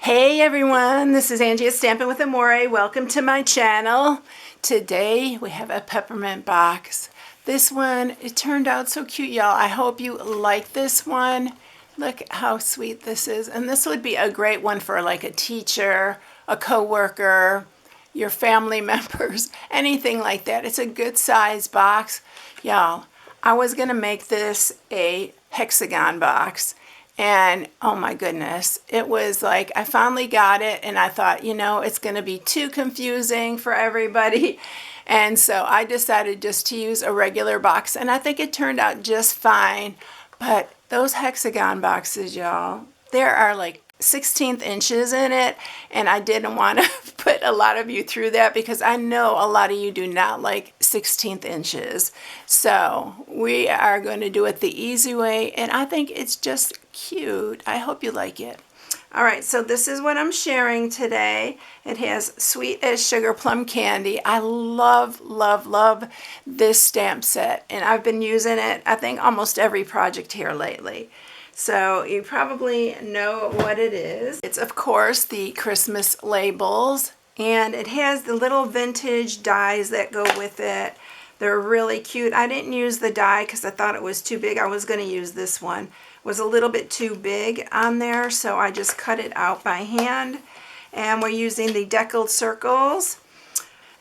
Hey everyone, this is Angie at Stampin' with Amore. Welcome to my channel. Today we have a peppermint box. This one, it turned out so cute, y'all. I hope you like this one. Look how sweet this is. And this would be a great one for like a teacher, a co-worker, your family members, anything like that. It's a good size box. Y'all, I was gonna make this a hexagon box. And oh my goodness, it was like I finally got it and I thought, you know, it's going to be too confusing for everybody. And so I decided just to use a regular box and I think it turned out just fine. But those hexagon boxes, y'all, there are like 16th inches in it, and I didn't want to put a lot of you through that because I know a lot of you do not like 16th inches. So we are going to do it the easy way, and I think it's just cute. I hope you like it. All right, so this is what I'm sharing today. It has Sweet as Sugar Plum Candy. I love, love, love this stamp set, and I've been using it, I think, almost every project here lately. So you probably know what it is. It's, of course, the Christmas labels, and it has the little vintage dies that go with it. They're really cute. I didn't use the die because I thought it was too big. I was going to use this one. It was a little bit too big on there, so I just cut it out by hand. And we're using the deckled circles.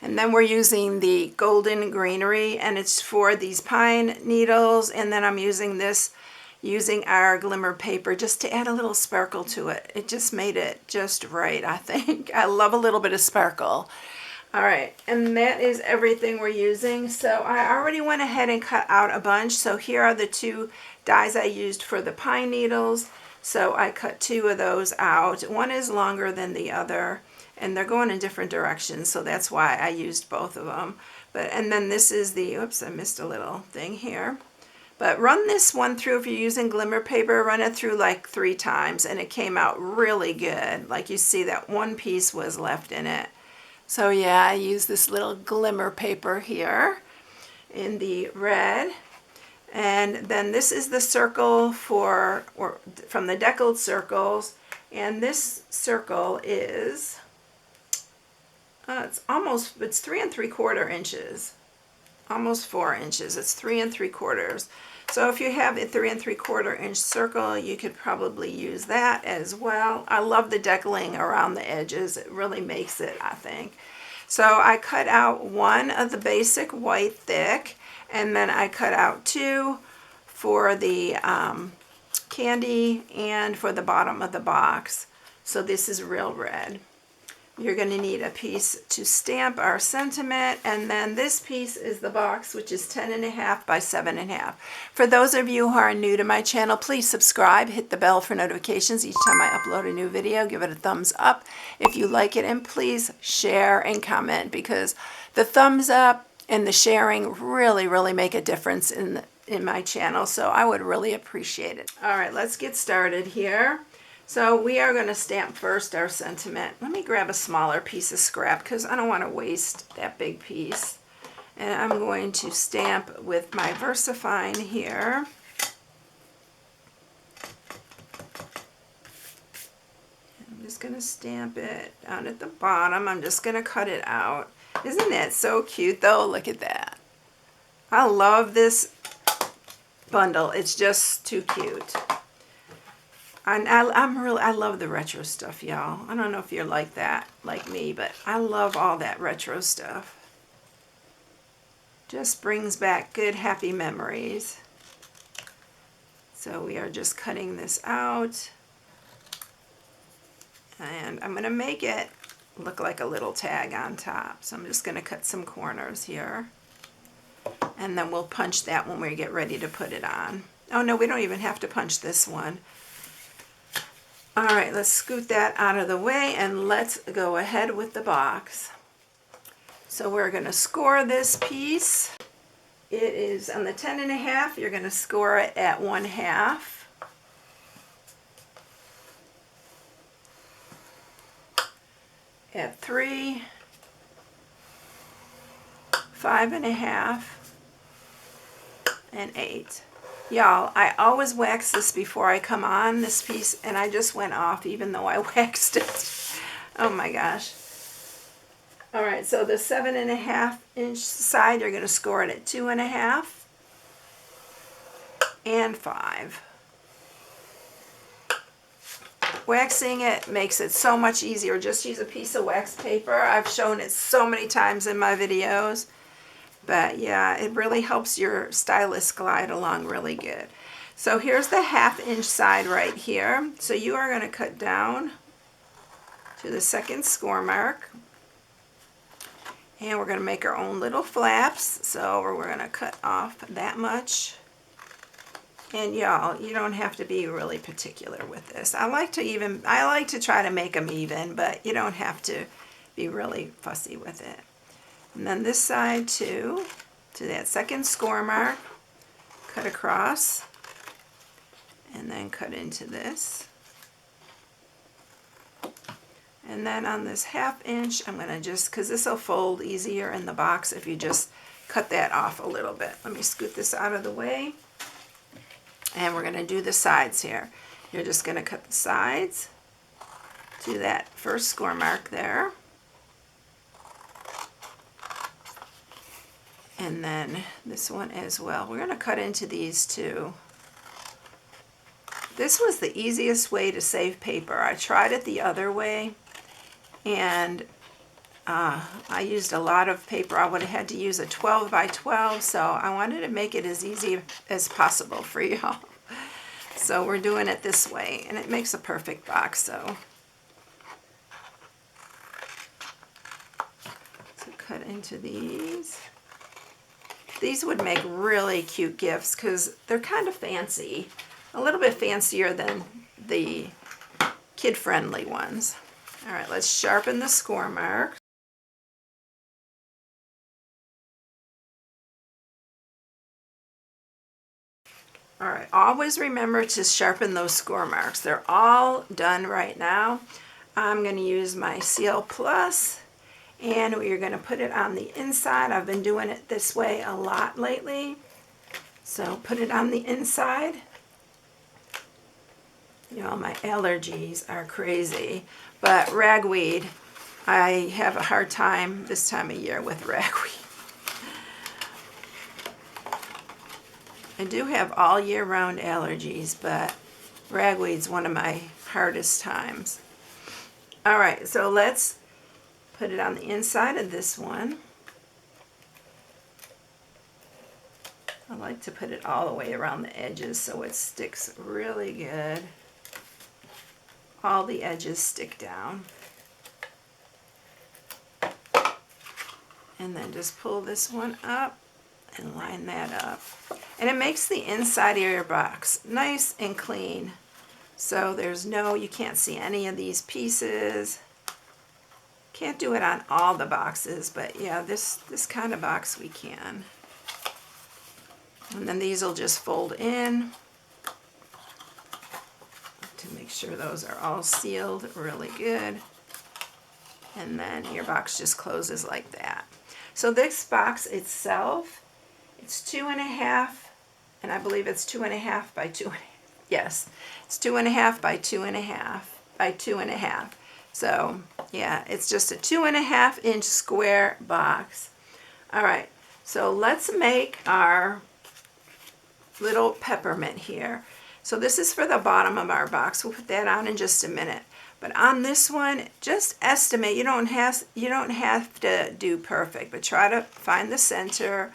And then we're using the golden greenery, and it's for these pine needles. And then I'm using this, using our glimmer paper just to add a little sparkle to it. It just made it just right, I think. I love a little bit of sparkle. All right, and that is everything we're using. So I already went ahead and cut out a bunch. So here are the two dies I used for the pine needles. So I cut two of those out. One is longer than the other, and they're going in different directions, so that's why I used both of them. And then this is the, oops, I missed a little thing here. But run this one through, if you're using glimmer paper, run it through like 3 times, and it came out really good. Like you see that one piece was left in it. So yeah, I use this little glimmer paper here in the red. And then this is the circle from the deckled circles. And this circle is, it's 3 3/4 inches. Almost 4 inches. It's 3 3/4. So if you have a 3 3/4 inch circle, you could probably use that as well. I love the deckling around the edges. It really makes it, I think. So I cut out one of the basic white thick, and then I cut out 2 for the candy and for the bottom of the box. So this is real red. You're going to need a piece to stamp our sentiment, and then this piece is the box, which is 10.5 by 7.5. For those of you who are new to my channel, please subscribe, hit the bell for notifications each time I upload a new video. Give it a thumbs up if you like it, and please share and comment, because the thumbs up and the sharing really, really make a difference in my channel, so I would really appreciate it. All right, let's get started here. So we are going to stamp first our sentiment. Let me grab a smaller piece of scrap because I don't want to waste that big piece. And I'm going to stamp with my VersaFine here. I'm just going to stamp it down at the bottom. I'm just going to cut it out. Isn't that so cute though? Look at that. I love this bundle. It's just too cute. And I love the retro stuff, y'all. I don't know if you're like that, like me, but I love all that retro stuff. Just brings back good, happy memories. So we are just cutting this out. And I'm going to make it look like a little tag on top. So I'm just going to cut some corners here. And then we'll punch that when we get ready to put it on. Oh, no, we don't even have to punch this one. All right, let's scoot that out of the way and let's go ahead with the box. So we're going to score this piece. It is on the 10.5. You're going to score it at 1/2. At 3, 5.5, and 8. Y'all, I always wax this before I come on this piece, and I just went off even though I waxed it. Oh my gosh. All right, so the 7.5-inch side, you're going to score it at 2.5 and 5. Waxing it makes it so much easier. Just use a piece of wax paper. I've shown it so many times in my videos. But yeah, it really helps your stylus glide along really good. So here's the 1/2-inch side right here. So you are going to cut down to the second score mark. And we're going to make our own little flaps. So we're going to cut off that much. And y'all, you don't have to be really particular with this. I like to try to make them even, but you don't have to be really fussy with it. And then this side too, to that second score mark, cut across, and then cut into this. And then on this 1/2-inch, I'm gonna just, because this will fold easier in the box if you just cut that off a little bit. Let me scoot this out of the way. And we're gonna do the sides here. You're just gonna cut the sides to that first score mark there. And then this one as well. We're gonna cut into these too. This was the easiest way to save paper. I tried it the other way, and I used a lot of paper. I would have had to use a 12 by 12, so I wanted to make it as easy as possible for y'all. So we're doing it this way, and it makes a perfect box. So cut into these. These would make really cute gifts because they're kind of fancy, a little bit fancier than the kid-friendly ones. All right, let's sharpen the score mark. All right, always remember to sharpen those score marks. They're all done right now. I'm going to use my Seal Plus, and we're going to put it on the inside. I've been doing it this way a lot lately. So put it on the inside. You know, my allergies are crazy, but ragweed, I have a hard time this time of year with ragweed. I do have all year round allergies, but ragweed's one of my hardest times. All right, so let's put it on the inside of this one. I like to put it all the way around the edges so it sticks really good. All the edges stick down. And then just pull this one up and line that up. And it makes the inside of your box nice and clean. So you can't see any of these pieces. Can't do it on all the boxes, but yeah, this kind of box we can. And then these will just fold in to make sure those are all sealed really good. And then your box just closes like that. So this box itself, it's 2.5, and I believe it's 2.5 by 2.5. Yes, it's 2.5 by 2.5 by 2.5. So yeah, it's just a 2.5-inch square box. All right, so let's make our little peppermint here. So this is for the bottom of our box. We'll put that on in just a minute. But on this one, just estimate. You don't have to do perfect, but try to find the center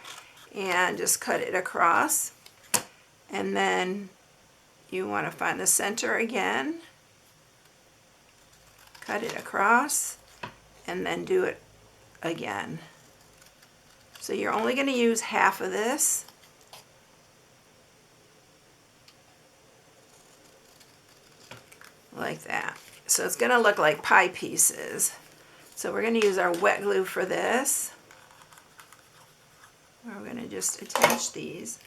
and just cut it across. And then you want to find the center again, cut it across, and then do it again. So you're only going to use half of this. Like that. So it's going to look like pie pieces. So we're going to use our wet glue for this. We're going to just attach these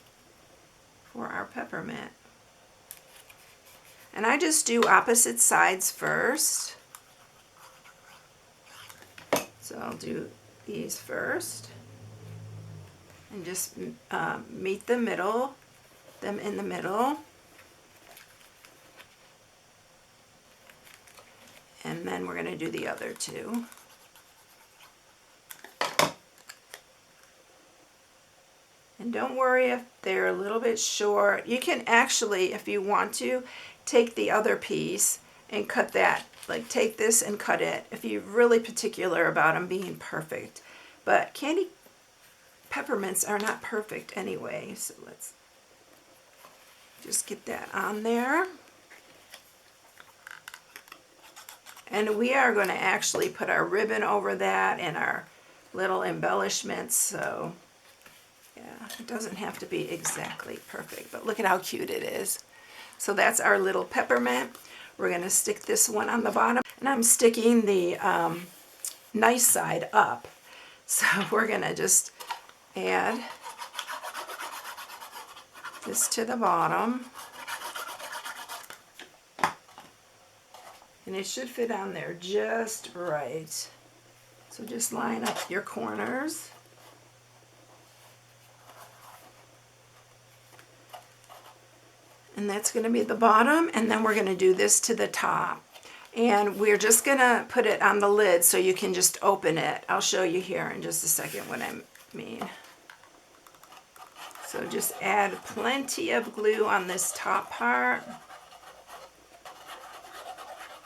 for our peppermint. And I just do opposite sides first. So I'll do these first. And just meet the middle them in the middle. And then we're going to do the other two. And don't worry if they're a little bit short. You can actually, if you want to, take the other piece and cut that. Like take this and cut it if you're really particular about them being perfect. But candy peppermints are not perfect anyway. So let's just get that on there. And we are going to actually put our ribbon over that and our little embellishments. So yeah, it doesn't have to be exactly perfect, but look at how cute it is. So that's our little peppermint. We're going to stick this one on the bottom, and I'm sticking the nice side up. So we're going to just add this to the bottom. And it should fit on there just right. So just line up your corners. And that's going to be the bottom, and then we're going to do this to the top. And we're just going to put it on the lid so you can just open it. I'll show you here in just a second what I mean. So just add plenty of glue on this top part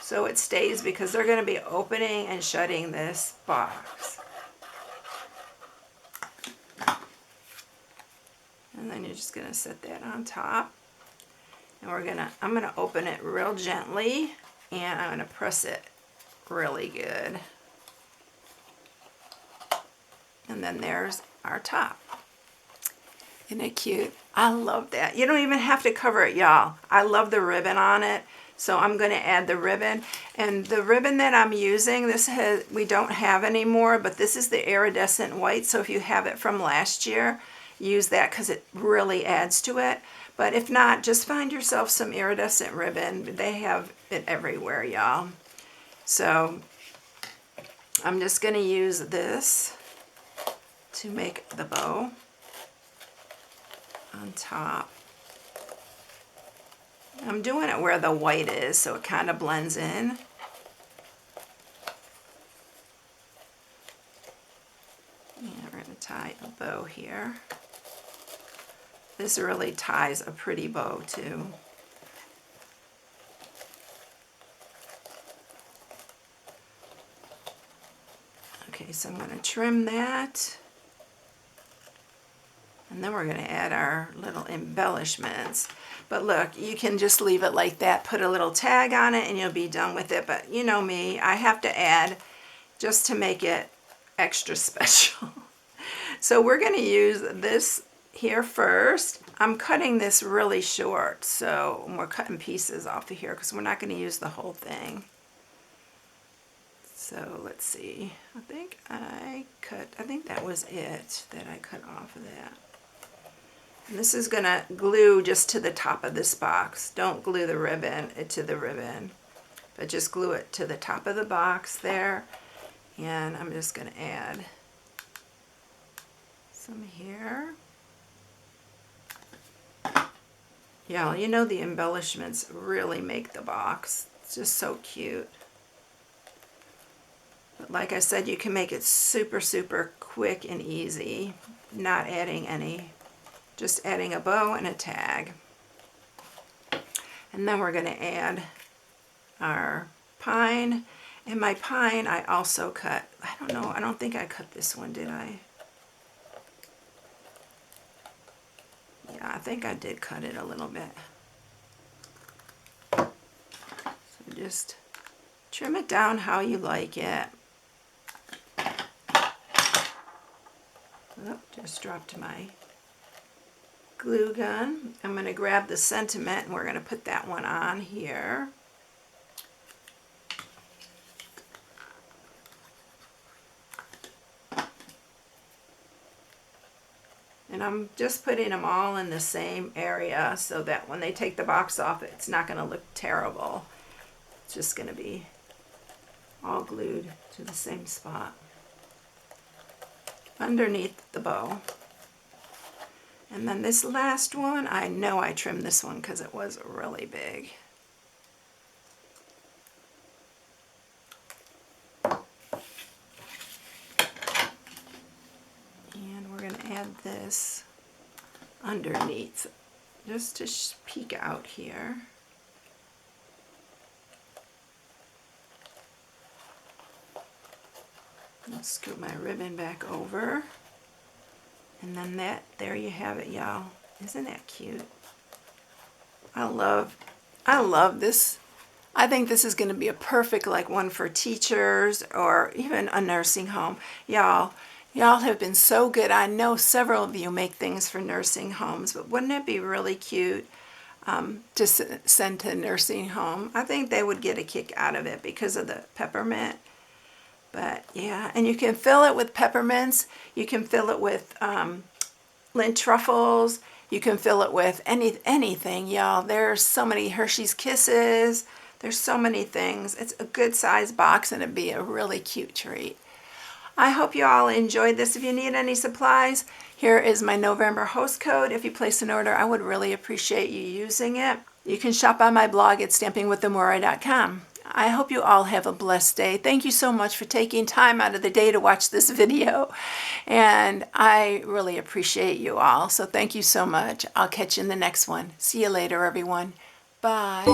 so it stays, because they're going to be opening and shutting this box. And then you're just going to set that on top. And I'm gonna open it real gently, and I'm gonna press it really good. And then there's our top. Isn't it cute? I love that. You don't even have to cover it, y'all. I love the ribbon on it. So I'm gonna add the ribbon. And the ribbon that I'm using, we don't have anymore, but this is the iridescent white. So if you have it from last year, use that because it really adds to it. But if not, just find yourself some iridescent ribbon. They have it everywhere, y'all. So I'm just going to use this to make the bow on top. I'm doing it where the white is, so it kind of blends in. And we're going to tie a bow here. This really ties a pretty bow too. Okay, so I'm going to trim that. And then we're going to add our little embellishments. But look, you can just leave it like that, put a little tag on it, and you'll be done with it. But you know me, I have to add just to make it extra special. So we're going to use this here first. I'm cutting this really short, so we're cutting pieces off of here because we're not going to use the whole thing. So let's see. I think that was it that I cut off of that. And this is going to glue just to the top of this box. Don't glue the ribbon to the ribbon, but just glue it to the top of the box there. And I'm just going to add some here. Yeah, you know the embellishments really make the box. It's just so cute. But like I said, you can make it super, super quick and easy. Not adding any, just adding a bow and a tag. And then we're going to add our pine. And my pine I also cut. I don't know, I don't think I cut this one, did I? Yeah, I think I did cut it a little bit. So just trim it down how you like it. Oh, just dropped my glue gun. I'm going to grab the sentiment and we're going to put that one on here. And I'm just putting them all in the same area so that when they take the box off, it's not going to look terrible. It's just going to be all glued to the same spot underneath the bow. And then this last one, I know I trimmed this one because it was really big. And we're going to add this underneath just to peek out here. I'll scoot my ribbon back over. And then there you have it, y'all. Isn't that cute? I love this. I think this is going to be a perfect like one for teachers or even a nursing home. Y'all have been so good. I know several of you make things for nursing homes, but wouldn't it be really cute to send to a nursing home? I think they would get a kick out of it because of the peppermint. But yeah, and you can fill it with peppermints. You can fill it with lint truffles. You can fill it with anything, y'all. There's so many Hershey's Kisses. There's so many things. It's a good size box and it'd be a really cute treat. I hope you all enjoyed this. If you need any supplies, here is my November host code. If you place an order, I would really appreciate you using it. You can shop on my blog at stampingwithamore.com. I hope you all have a blessed day. Thank you so much for taking time out of the day to watch this video. And I really appreciate you all. So thank you so much. I'll catch you in the next one. See you later, everyone. Bye.